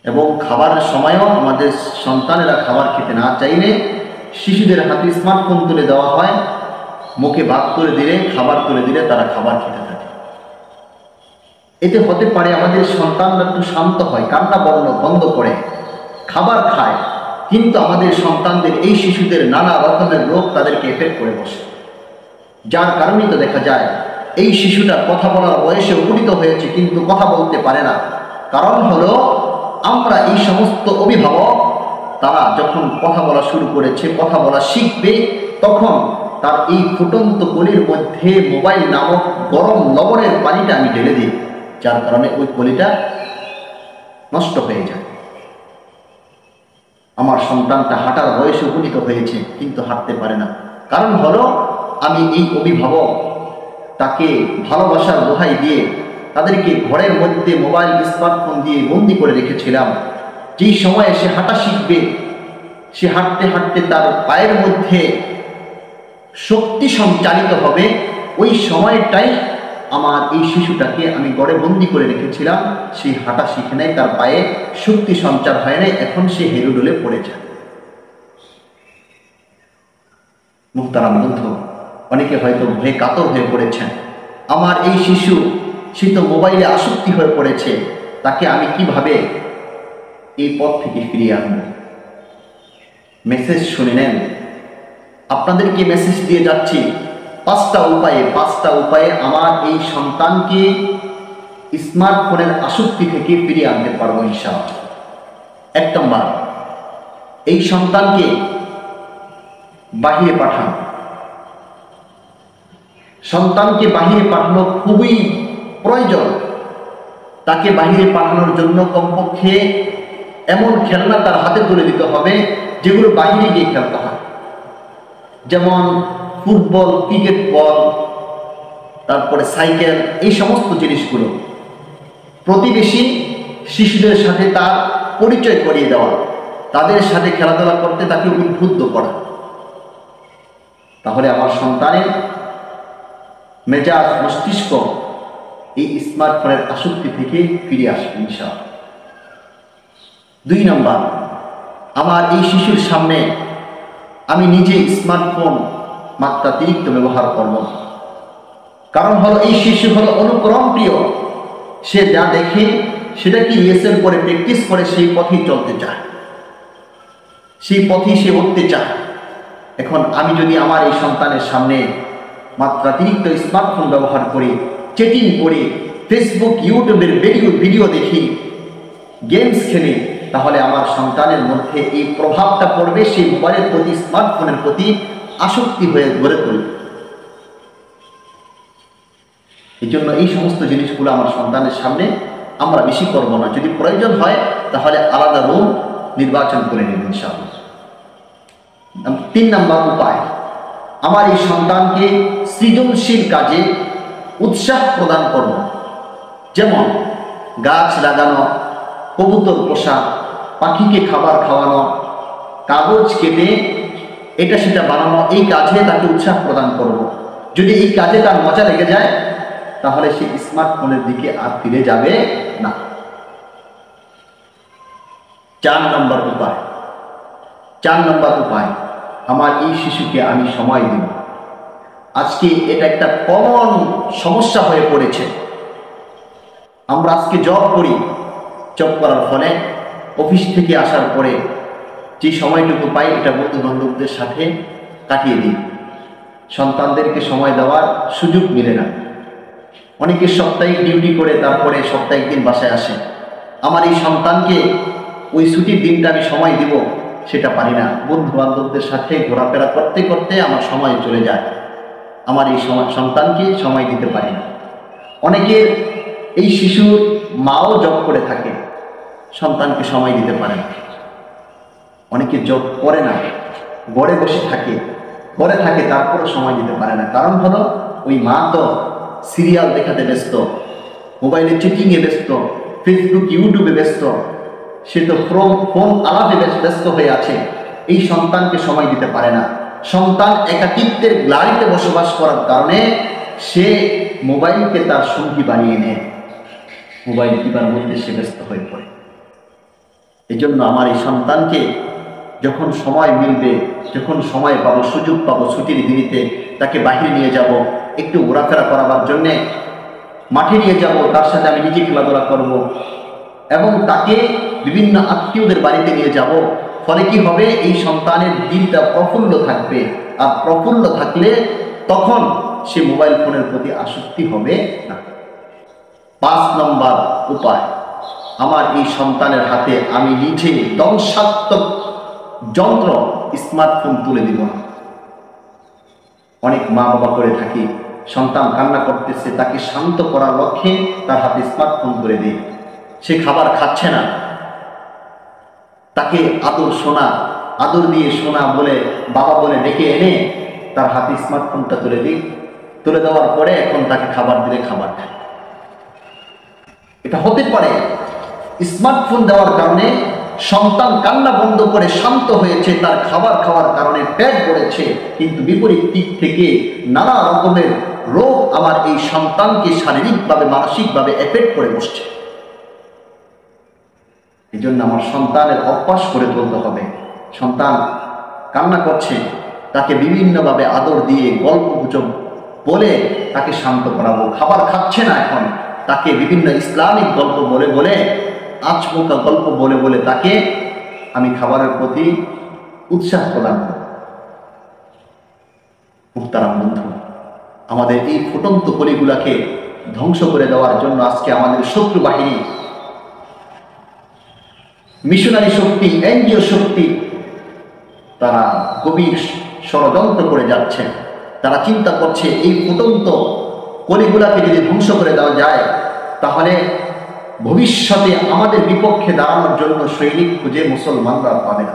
এবং খাবারের সময়ও আমাদের সন্তানেরা খাবার খেতে না চাইলে শিশুদের হাতে স্মার্টফোন তুলে দেওয়া হয়, মুখে ভাত তুলে দিলে, খাবার তুলে দিলে তারা খাবার খেতে থাকে। এতে হতে পারে আমাদের সন্তানরা একটু শান্ত হয়, কান্না বন্ধ করে, খাবার খায়, কিন্তু আমাদের সন্তানদের, এই শিশুদের নানা রকমের রোগ তাদেরকে এফেক্ট করে বসে। যার কারণেই তো দেখা যায় এই শিশুটা কথা বলার বয়সে উপনীত হয়েছে কিন্তু কথা বলতে পারে না। কারণ হলো আমরা এই সমস্ত অভিভাবক, তারা যখন কথা বলা শুরু করেছে, কথা বলা শিখবে, তখন তার এই ফুটন্ত কলির মধ্যে মোবাইল নামক গরম লবণের পানিটা আমি ঢেলে দিই, যার কারণে ওই কলিটা নষ্ট হয়ে যায়। আমার সন্তানটা হাঁটার বয়সে উপনীত হয়েছে কিন্তু হাঁটতে পারে না, কারণ হলো আমি এই অভিভাবক তাকে ভালোবাসার দোহাই দিয়ে তাদেরকে ঘরের মধ্যে মোবাইল স্মার্টফোন দিয়ে বন্দি করে রেখেছিলাম। যেই সময়ে সে হাঁটা শিখবে, সে হাঁটতে হাঁটতে তার পায়ের মধ্যে শক্তি সঞ্চারিত হবে, ওই সময়টাই আমার এই শিশুটাকে আমি ঘরে বন্দি করে রেখেছিলাম। সেই হাঁটা শিখে নেয়, তার পায়ে শক্তি সঞ্চার হয় নাই, এখন সে হেরুডোলে পড়ে যায়। মুহতারাম বন্ধু, অনেকে হয়তো ভয়ে কাতর হয়ে পড়েছেন, আমার এই শিশু, সে তো মোবাইলে আসক্তি হয়ে পড়েছে, তাকে আমি কিভাবে এই পথ থেকে ফিরিয়ে আনব? মেসেজ শুনে নেন, আপনাদেরকে মেসেজ দিয়ে যাচ্ছি পাঁচটা উপায়ে আমার এই সন্তানকে স্মার্টফোনের আসক্তি থেকে ফিরিয়ে আনতে পারবো ইনশাআল্লাহ। 1 নম্বর, এই সন্তানকে বাহিরে পাঠান। সন্তানকে বাহিরে পাঠানো খুবই প্রয়োজন। তাকে বাহিরে পাঠানোর জন্য কমপক্ষে এমন খেলনা তার হাতে তুলে দিতে হবে যেগুলো বাহিরে গিয়ে খেলতে হয়, যেমন ফুটবল, ক্রিকেট বল, তারপরে সাইকেল, এই সমস্ত জিনিসগুলো। প্রতিবেশী শিশুদের সাথে তার পরিচয় করিয়ে দেওয়া, তাদের সাথে খেলাধুলা করতে তাকে উদ্বুদ্ধ করা। তাহলে আমার সন্তানের মেজাজ, মস্তিষ্ক এই স্মার্টফোনের আসক্তি থেকে ফিরে আসবে ইনশাআল্লাহ। 2 নম্বর, আমার এই শিশুর সামনে আমি নিজে স্মার্টফোন মাত্রাতিরিক্ত ব্যবহার করব। কারণ হলো এই শিশু হলো অনুকরণ প্রিয়, সে যা দেখে সেটা কি রিহার্সাল করে, প্র্যাকটিস করে সেই পথেই চলতে চায়, সেই পথেই সে উঠতে চায়। এখন আমি যদি আমার এই সন্তানের সামনে মাত্রাতিরিক্ত স্মার্টফোন ব্যবহার করি, চ্যাটিং করি, ফেসবুক, ইউটিউবের ভিডিও দেখি, গেমস খেলি, তাহলে আমার সন্তানের মধ্যে এই প্রভাবটা পড়বে, সেই মোবাইলের প্রতি, স্মার্টফোনের প্রতি আসক্তি হয়ে গড়ে তুলবে। এই জন্য এই সমস্ত জিনিসগুলো আমার সন্তানের সামনে আমরা বেশি করব না। যদি প্রয়োজন হয় তাহলে আলাদা রুম নির্বাচন করে নেব ইনশাআল্লাহ। 3 নম্বর উপায়, আমার এই সন্তানকে সৃজনশীল কাজে উৎসাহ প্রদান করব। যেমন গাছ লাগানো, কবুতর পোষা, পাখিকে খাবার খাওয়ানো, কাগজ কেটে এটা সেটা বানানো, এই কাজে তাকে উৎসাহ প্রদান করব। যদি এই কাজে তার মজা লেগে যায় তাহলে সে স্মার্টফোনের দিকে আর ফিরে যাবে না। 4 নম্বর উপায়, আমার এই শিশুকে আমি সময় দিব। আজকে এটা একটা কমন সমস্যা হয়ে পড়েছে। আমরা আজকে জব করি, জব করার ফলে অফিস থেকে আসার পরে যে সময়টুকু পাই এটা বন্ধু বান্ধবদের সাথে কাটিয়ে দিই। সন্তানদেরকে সময় দেওয়ার সুযোগ মিলে না। অনেকে সাপ্তাহিক ডিউটি করে তারপরে সপ্তাহে 1 দিন বাসায় আসে। আমার এই সন্তানকে ওই ছুটির দিনটা আমি সময় দিব সেটা পারি না। বন্ধু বান্ধবদের সাথে ঘোরাফেরা করতে করতে আমার সময় চলে যায়, আমার এই সন্তানকে সময় দিতে পারি না। অনেকের এই শিশুর মাও জব করে থাকে, সন্তানকে সময় দিতে পারে না। অনেকে জব করে না, ঘরে বসে থাকে, তারপরে সময় দিতে পারে না। কারণ হলো ওই মা তো সিরিয়াল দেখাতে ব্যস্ত, মোবাইলে চেটিংয়ে ব্যস্ত, ফেসবুক, ইউটিউবে ব্যস্ত, সে তো ফোন আলাপে ব্যস্ত হয়ে আছে, এই সন্তানকে সময় দিতে পারে না। সন্তান একাকিত্বের গ্লানিতে বসবাস করার কারণে সে মোবাইলকে তার সঙ্গী বানিয়ে নেয়, মোবাইল টিপার মধ্যে সে ব্যস্ত হয়ে পড়ে। এই জন্য আমার এই সন্তানকে যখন সময় মিলবে, যখন সময় পাবো, সুযোগ পাবো, ছুটির দিনিতে তাকে বাহিরে নিয়ে যাব, একটু ঘোরাফেরা করাবার জন্যে মাঠে নিয়ে যাব, তার সাথে আমি নিজে খেলাধুলা করব এবং তাকে বিভিন্ন আত্মীয়দের বাড়িতে নিয়ে যাব। ফলে কি হবে, এই সন্তানের দিলটা প্রফুল্ল থাকবে। আর প্রফুল্ল থাকলে তখন সে মোবাইল ফোনের প্রতি আসক্তি হবে না। 5 নম্বর উপায়, আমার এই সন্তানের হাতে আমি নিজে ধ্বংসাত্মক যন্ত্র স্মার্টফোন তুলে দিব না। অনেক মা বাবা করে থাকি, সন্তান কান্না করতেছে, তাকে শান্ত করার লক্ষ্যে তার হাতে স্মার্টফোন তুলে দিই। সে খাবার খাচ্ছে না, তাকে আদর দিয়ে শোনা বলে, বাবা বলে ডেকে এনে তার হাতে স্মার্টফোনটা তুলে দিই। তুলে দেওয়ার পরে এখন তাকে খাবার দিলে খাবার খায়। এটা হতে পারে স্মার্টফোন দেওয়ার কারণে সন্তান কান্না বন্ধ করে শান্ত হয়েছে, তার খাবার খাওয়ার কারণে পেট ভরেছে, কিন্তু বিপরীত দিক থেকে নানা রকমের রোগ আমার এই সন্তানকে শারীরিকভাবে মানসিকভাবে এফেক্ট করে বসছে। এই জন্য আমার সন্তানের অভ্যাস করে তুলতে হবে। সন্তান কান্না করছে, তাকে বিভিন্নভাবে আদর দিয়ে গল্প গুজব বলে তাকে শান্ত করাবো। খাবার খাচ্ছে না এখন, তাকে বিভিন্ন ইসলামিক গল্প বলে আচমকা গল্প বলে তাকে আমি খাবারের প্রতি উৎসাহ প্রদান করব। মুহতারাম বন্ধু, আমাদের এই ফুটন্ত কলিগুলাকে ধ্বংস করে দেওয়ার জন্য আজকে আমাদের শত্রু বাহিনী, মিশনারি শক্তি, এনজিও শক্তি, তারা গভীর ষড়যন্ত্র করে যাচ্ছে। তারা চিন্তা করছে এই ফুটন্ত কলিগুলাকে যদি ধ্বংস করে দেওয়া যায়, তাহলে ভবিষ্যতে আমাদের বিপক্ষে দাঁড়ানোর জন্য সৈনিক খুঁজে মুসলমানরা পাবে না।